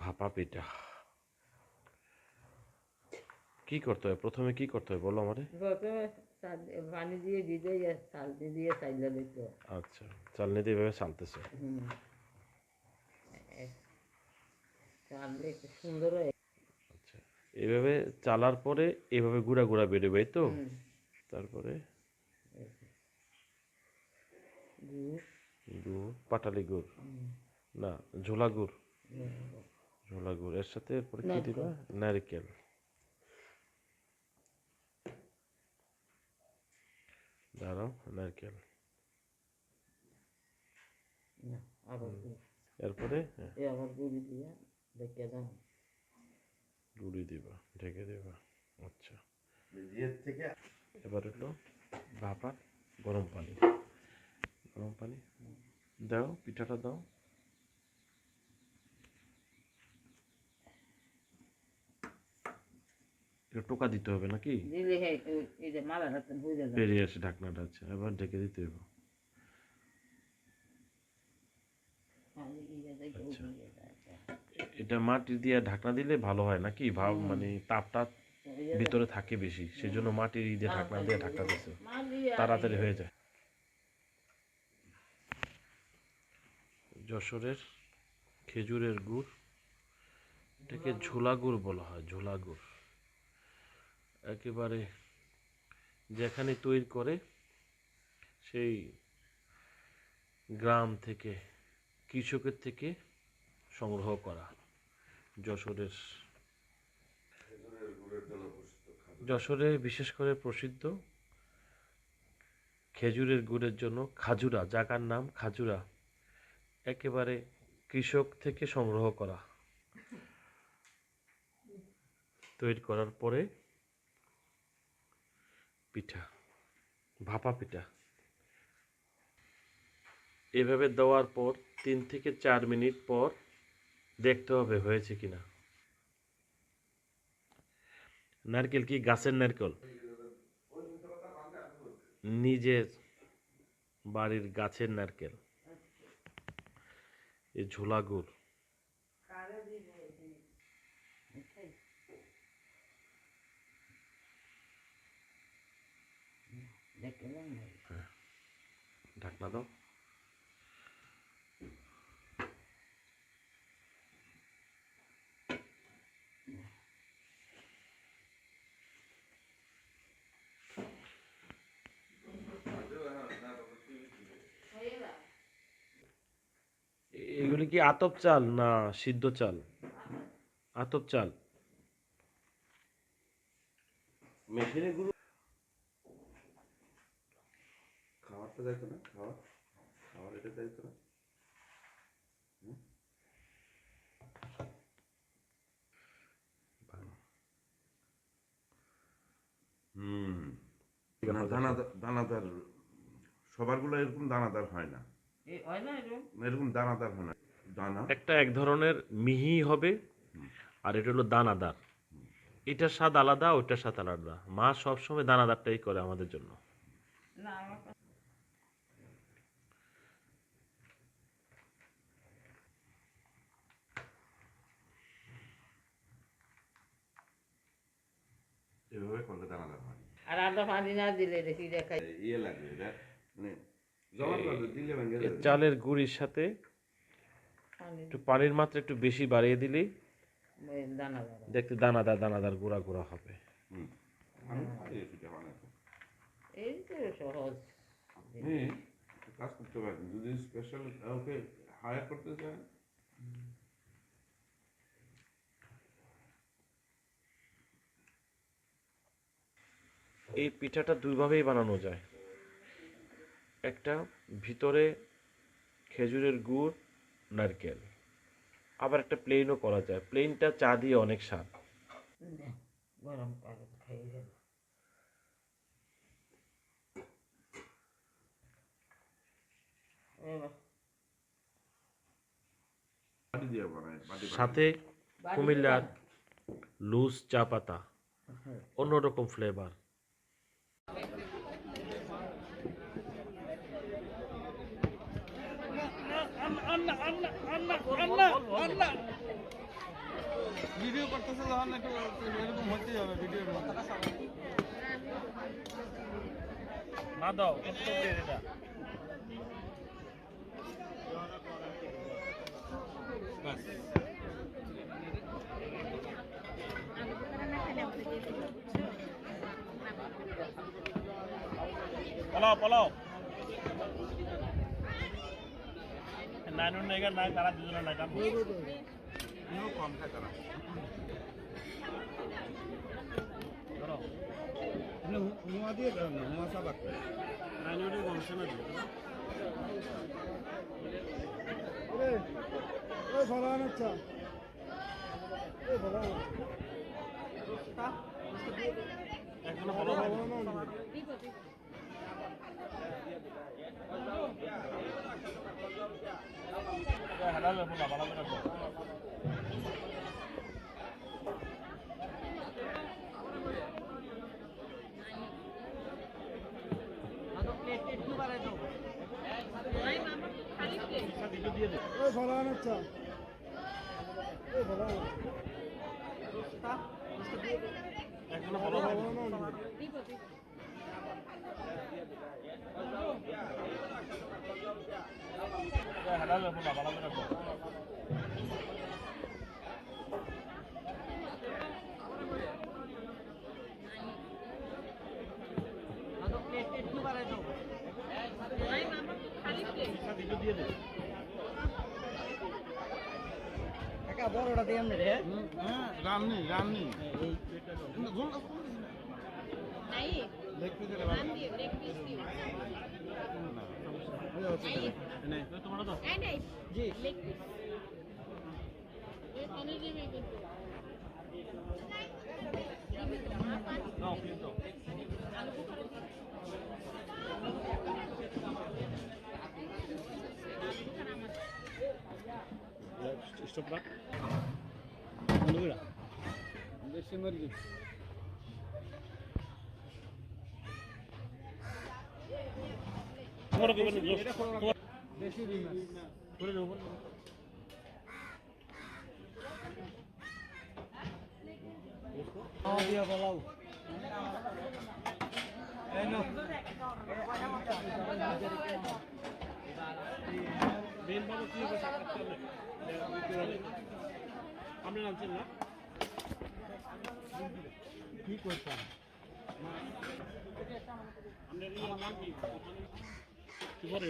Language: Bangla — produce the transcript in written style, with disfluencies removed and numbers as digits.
ভাপা পিঠা কি করতে হয়? প্রথমে কি করতে হয় বলো আমারে। প্রথমে পানি দিয়ে ভিজাইয়া চালনি দিয়ে চাইলা দিত। আচ্ছা, চালনি দিয়ে এভাবে চালতেছে। হুম, চাললে একটু সুন্দর হয়। আচ্ছা, এভাবে চালার পরে এভাবে গুঁড়া গুঁড়া বেরোবে এই তো। হুম, তারপরে গুড়, গুড়, পাটালি গুড় হুম, না, ঝোলা গুড়। লবঙ্গ, ঝোলা গুড় এর সাথে এরপরে কি দিবা? নারকেল, নারকেল। দাঁড়াও, নারকেল। না আবার গুড়, এরপরে আবার গুড়ি দিয়া ঢেকে দাও। গুঁড়ি দিবা, ঢেকে দিবা। আচ্ছা, থেকে এবার হলো ভাপা গরম পানি। গরম পানি দাও, পিঠাটা দাও। এটা টোকা দিতে হবে নাকি? দিলে হ্যাঁ এই যে মালা রাখতেন হয়ে যাবে। বেরিয়ে আসে ঢাকনাটা। আছে এবার ঢেকে দিতে হবে। আচ্ছা, এটা মাটি দিয়ে ঢাকনা দিলে ভালো হয় নাকি? ভাব মানে তাপটা ভিতরে থাকে বেশি, সেজন্য মাটির দিয়ে ঢাকনা দিয়ে ঢাকনা দিচ্ছে, তাড়াতাড়ি হয়ে যায়। যশোরের খেজুরের গুড়, এটাকে ঝোলা গুড় বলা হয়। ঝোলা গুড় একেবারে যেখানে তৈরি করে সেই গ্রাম থেকে, কৃষকের থেকে সংগ্রহ করা। যশোরের যশোরে বিশেষ করে প্রসিদ্ধ খেজুরের গুড়ের জন্য। খাজুরা, জায়গার নাম খাজুরা, একেবারে কৃষক থেকে সংগ্রহ করা। তৈরি করার পরে পিঠা, ভাপা পিঠা এভাবে দেওয়ার পর 3 থেকে 4 মিনিট পর দেখতে হবে হয়েছে কিনা। নারকেল কি গাছের নারকেল? নিজের বাড়ির গাছের নারকেল। এই ঝোলা গুড় ঢাকনা দাও। এগুলি কি আতপ চাল না সিদ্ধ চাল? আতপ চাল। মেশিনে গুলো খাওয়ারটা যাইতো না, খাওয়ার এটা যাইতো না। হুম, দানাদার সবারগুলো এরকম দানাদার হয় না। হয় না এরকম? এরকম দানাদার হয় না। দানা একটা এক ধরনের মিহি হবে, আর এটা হলো দানাদার। এটার স্বাদ আলাদা, ওইটার স্বাদ আলাদা। মা সবসময় দানাদারটাই করে আমাদের জন্য। না আমার কাছে এভাবে করলে দানাদার হয়। আর আদা পানি না দিলে দেখি দেখাই ইয়ে লাগবে এটা, মানে জমাট বাঁধবে, দিলে ভেঙে এই যাবে। চালের গুঁড়ির সাথে পানি একটু পানির মাত্রা একটু বেশি বাড়িয়ে দিলেই দানা দানা। দেখতে দানাদার দানাদার গুঁড়া গুঁড়া হবে। হুম, আমি পারি এটা বানাতে। এই তো সহজ। আপনি একটা কাজ করতে পারেন, যদি স্পেশাল কাউকে হায়ার করতে চান, এই পিঠাটা দুইভাবেই বানানো যায়। একটা ভিতরে খেজুরের গুড়, নারকেল, আবার একটা প্লেনও করা যায়। প্লেনটা চা দিয়ে অনেক স্বাদ। নে, গরম করে খাই যাবে। এবার বাটি দিয়ে বানায়, বাটি বাটি সাথে বাড়ি কুমিল্লার দিবা? লুজ চা পাতা, হ্যাঁ। অন্যরকম ফ্লেভার। ভিডিও করতেছে যখন একটু এরকম হতেই হবে ভিডিওর মধ্যে না দাও একটু দিয়ে এটা বাস পোলাও পোলাও নাইন নাইগার নাই তারা দুজনে নাই দাম কম খায় তারা ধরো হুমা দিয়ে দাও না হুমা সাবাক নাইন ওটা কমছে না দিয়ে ওই ফলান আচ্ছা ওই ফলান একজন ফলো হালাল ফলা ভালো করে ওই ফলান আচ্ছা ওই ফলান একজন ফলো হালাল ফলা ভালো করে বড়টা দিয়ে রে হ্যাঁ রামনি রামনি স্টপ রাখ দেশি মুরগি দেশি করে দেবো দিয়া বলাও আপনি নামছেন না কি করছেন আপনার নাম কি কি করে